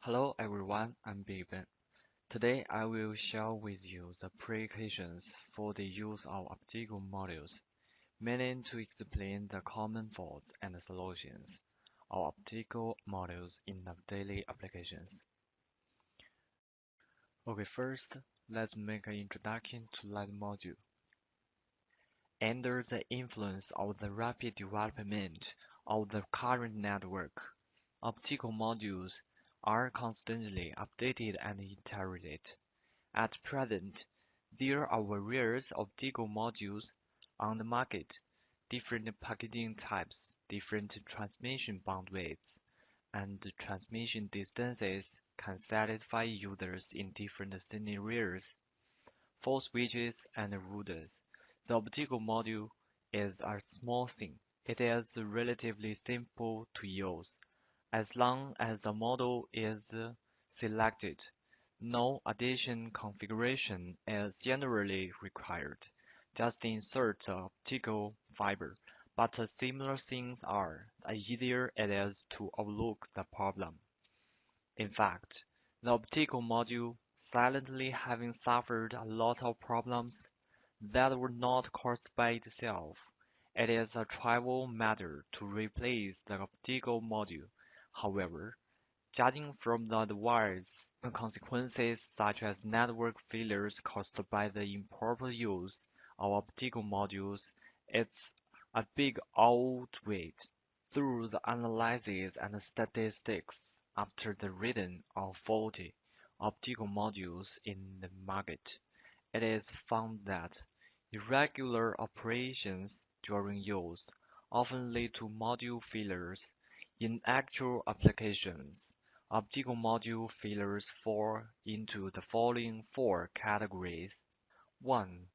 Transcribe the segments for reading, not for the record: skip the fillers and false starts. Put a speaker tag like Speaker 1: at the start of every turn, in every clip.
Speaker 1: Hello everyone, I'm Ben. Today I will share with you the precautions for the use of optical modules, mainly to explain the common faults and solutions of optical modules in the daily applications. Okay, first, let's make an introduction to light module. Under the influence of the rapid development of the current network, optical modules are constantly updated and iterated. At present, there are various optical modules on the market, different packaging types, different transmission bandwidths, and transmission distances can satisfy users in different scenarios. For switches and routers, the optical module is a small thing. It is relatively simple to use. As long as the model is selected, no additional configuration is generally required. Just insert the optical fiber, but similar things are, the easier it is to overlook the problem. In fact, the optical module silently having suffered a lot of problems that were not caused by itself. It is a trivial matter to replace the optical module. However, judging from the adverse consequences such as network failures caused by the improper use of optical modules, it's a big outweighed. Through the analysis and statistics after the reading of faulty optical modules in the market, it is found that irregular operations during use often lead to module failures. In actual applications, optical module failures fall into the following four categories. 1.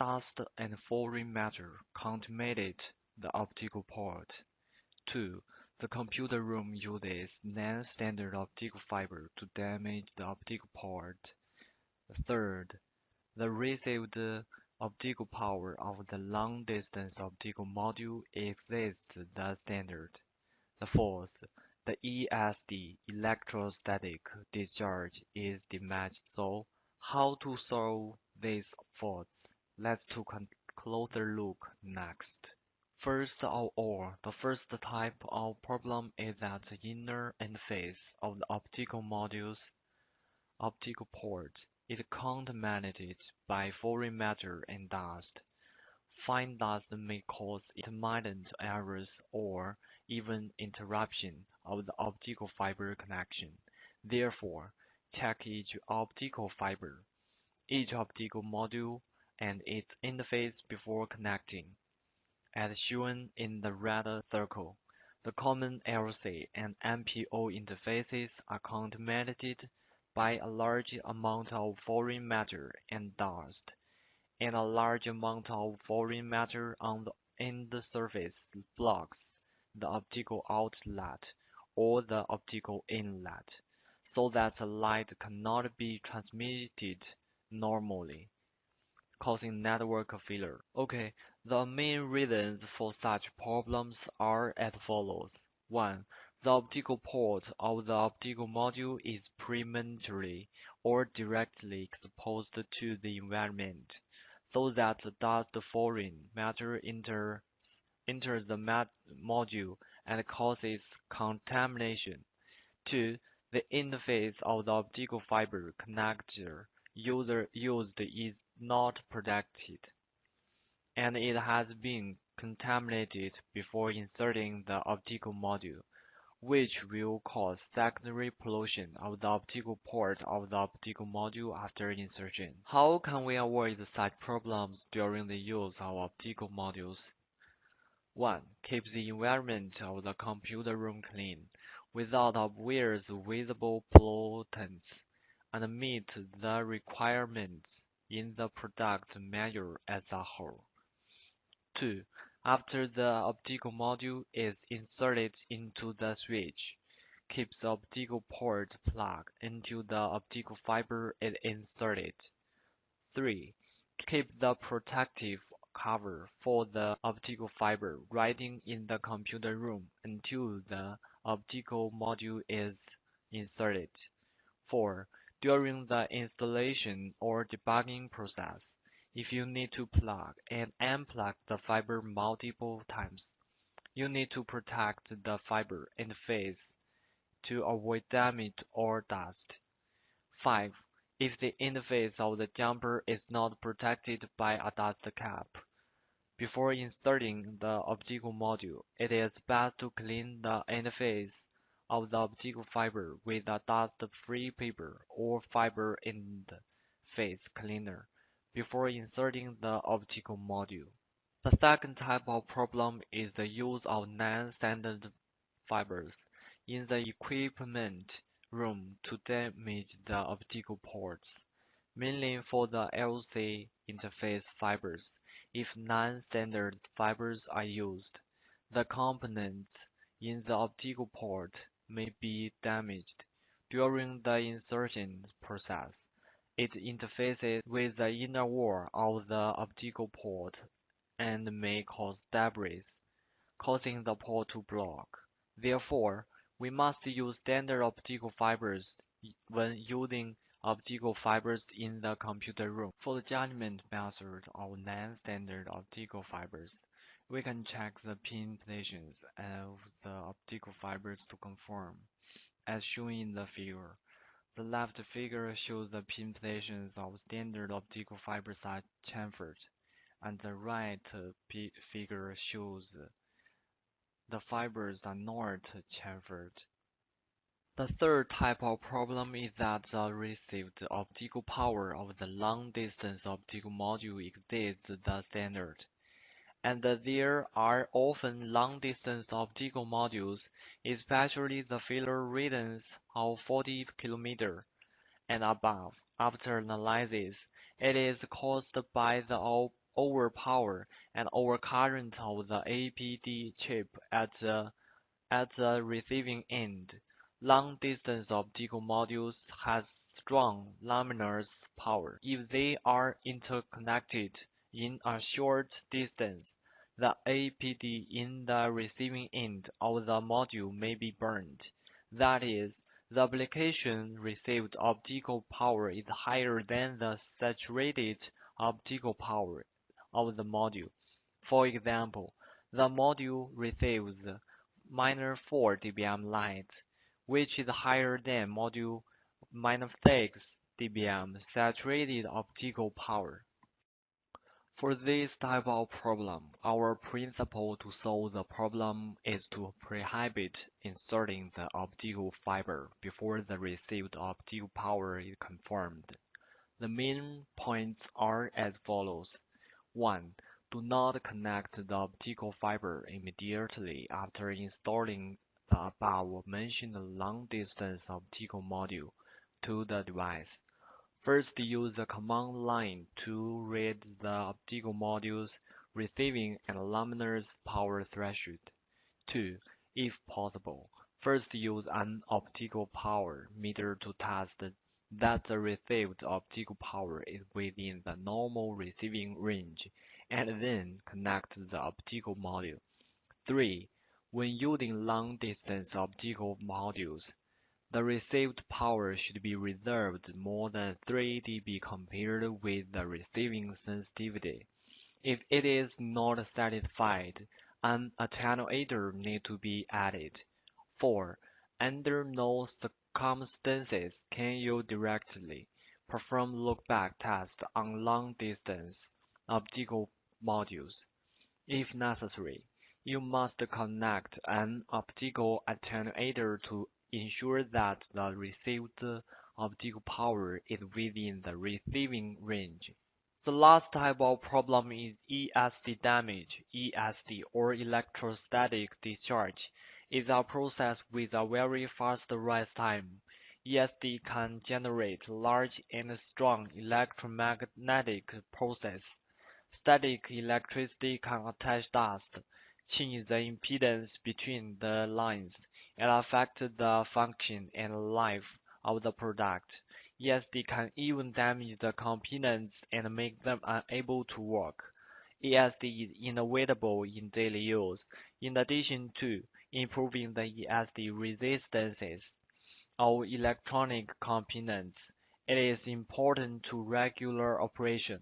Speaker 1: Dust and foreign matter contaminate the optical port. 2. The computer room uses non-standard optical fiber to damage the optical port. Third, the received optical power of the long-distance optical module exceeds the standard. The fourth, the ESD electrostatic discharge is damaged. So, how to solve these faults? Let's take a closer look next. First of all, the first type of problem is that the inner interface of the optical module's optical port is contaminated by foreign matter and dust. Fine dust may cause intermittent errors or even interruption of the optical fiber connection. Therefore, check each optical fiber, each optical module, and its interface before connecting. As shown in the red circle, the common LC and MPO interfaces are contaminated by a large amount of foreign matter and dust, and a large amount of foreign matter on the end surface blocks the optical outlet or the optical inlet, so that the light cannot be transmitted normally, causing network failure. Okay, the main reasons for such problems are as follows. 1. The optical port of the optical module is prematurely or directly exposed to the environment, so that the dust foreign matter enters the module and causes contamination. 2. The interface of the optical fiber connector used is not protected, and it has been contaminated before inserting the optical module, which will cause secondary pollution of the optical port of the optical module after insertion. How can we avoid such problems during the use of optical modules? 1. Keep the environment of the computer room clean, without obvious visible pollutants, and meet the requirements in the product manual as a whole. 2. After the optical module is inserted into the switch, keep the optical port plugged into the optical fiber is inserted. 3. Keep the protective cover for the optical fiber riding in the computer room until the optical module is inserted. 4. During the installation or debugging process, if you need to plug and unplug the fiber multiple times, you need to protect the fiber interface to avoid damage or dust. 5. If the interface of the jumper is not protected by a dust cap, before inserting the optical module, it is best to clean the interface of the optical fiber with a dust-free paper or fiber interface cleaner before inserting the optical module. The second type of problem is the use of non-standard fibers in the equipment room to damage the optical ports, mainly for the LC interface fibers. If non-standard fibers are used, the components in the optical port may be damaged during the insertion process. It interfaces with the inner wall of the optical port and may cause debris, causing the port to block. Therefore, we must use standard optical fibers when using optical fibers in the computer room. For the judgment method of non-standard optical fibers, we can check the pin positions of the optical fibers to confirm, as shown in the figure. The left figure shows the pin positions of standard optical fibers are chamfered, and the right figure shows the fibers are not chamfered. The third type of problem is that the received optical power of the long-distance optical module exceeds the standard, and there are often long-distance optical modules, especially the failure radius of 40 km and above. After analysis, it is caused by the overpower and overcurrent of the APD chip at the receiving end. Long-distance optical modules have strong laminar power. If they are interconnected in a short distance, the APD in the receiving end of the module may be burned. That is, the application received optical power is higher than the saturated optical power of the module. For example, the module receives -4 dBm light, which is higher than module -6 dBm saturated optical power. For this type of problem, our principle to solve the problem is to prohibit inserting the optical fiber before the received optical power is confirmed. The main points are as follows. 1. Do not connect the optical fiber immediately after installing the above-mentioned long-distance optical module to the device. First, use the command line to read the optical module's receiving and laminar power threshold. 2. If possible, first use an optical power meter to test that the received optical power is within the normal receiving range, and then connect the optical module. 3. When using long-distance optical modules, the received power should be reserved more than 3 dB compared with the receiving sensitivity. If it is not satisfied, an attenuator needs to be added. 4. Under no circumstances can you directly perform lookback tests on long-distance optical modules. If necessary, you must connect an optical attenuator to ensure that the received optical power is within the receiving range. The last type of problem is ESD damage. ESD, or electrostatic discharge, is a process with a very fast rise time. ESD can generate large and strong electromagnetic pulses. Static electricity can attach dust, change the impedance between the lines, and affect the function and life of the product. ESD can even damage the components and make them unable to work. ESD is inevitable in daily use. In addition to improving the ESD resistances, of electronic components. It is important to regular operation.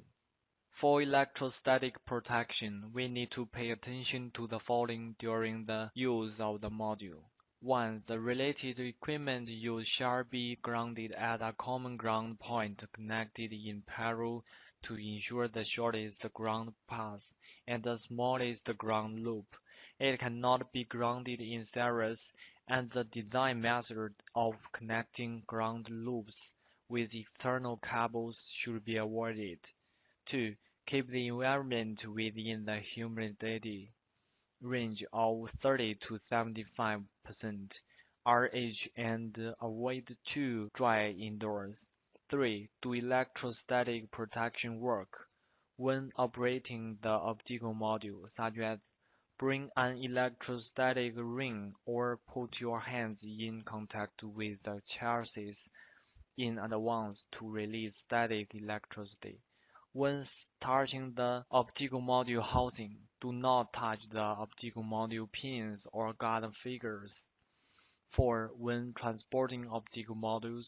Speaker 1: For electrostatic protection, we need to pay attention to the following during the use of the module. 1. The related equipment used shall be grounded at a common ground point connected in parallel to ensure the shortest ground path and the smallest ground loop. It cannot be grounded in series, and the design method of connecting ground loops with external cables should be avoided. 2. Keep the environment within the humidity range of 30 to 75% RH and avoid too dry indoors. 3. Do electrostatic protection work. When operating the optical module, such as bring an electrostatic ring or put your hands in contact with the chassis in advance to release static electricity. When touching the optical module housing, do not touch the optical module pins or guide figures. 4. When transporting optical modules,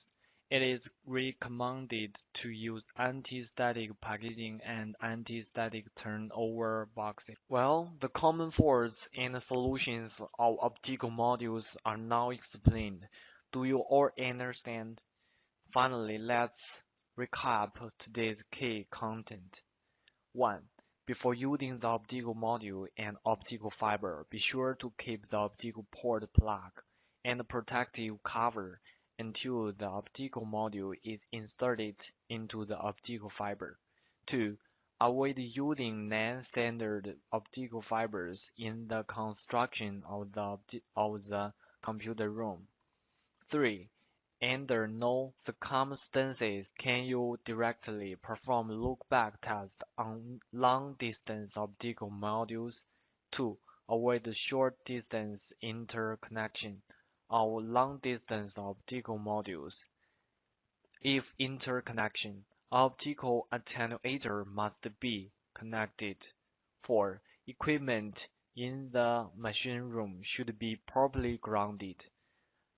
Speaker 1: it is recommended to use anti-static packaging and anti-static turnover boxes. Well, the common faults and solutions of optical modules are now explained. Do you all understand? Finally, let's recap today's key content. 1. Before using the optical module and optical fiber, be sure to keep the optical port plug and protective cover until the optical module is inserted into the optical fiber. 2. Avoid using non-standard optical fibers in the construction of the computer room. 3. Under no circumstances can you directly perform look-back tests on long-distance optical modules. 2. Avoid short-distance interconnection of long-distance optical modules. If interconnection, optical attenuator must be connected. 4. Equipment in the machine room should be properly grounded,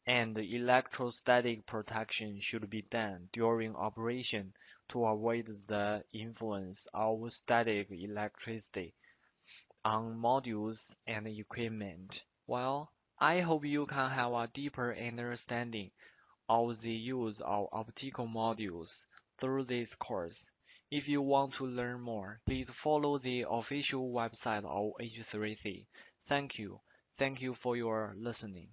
Speaker 1: and electrostatic protection should be done during operation to avoid the influence of static electricity on modules and equipment. Well, I hope you can have a deeper understanding of the use of optical modules through this course. If you want to learn more, please follow the official website of H3C. Thank you. Thank you for your listening.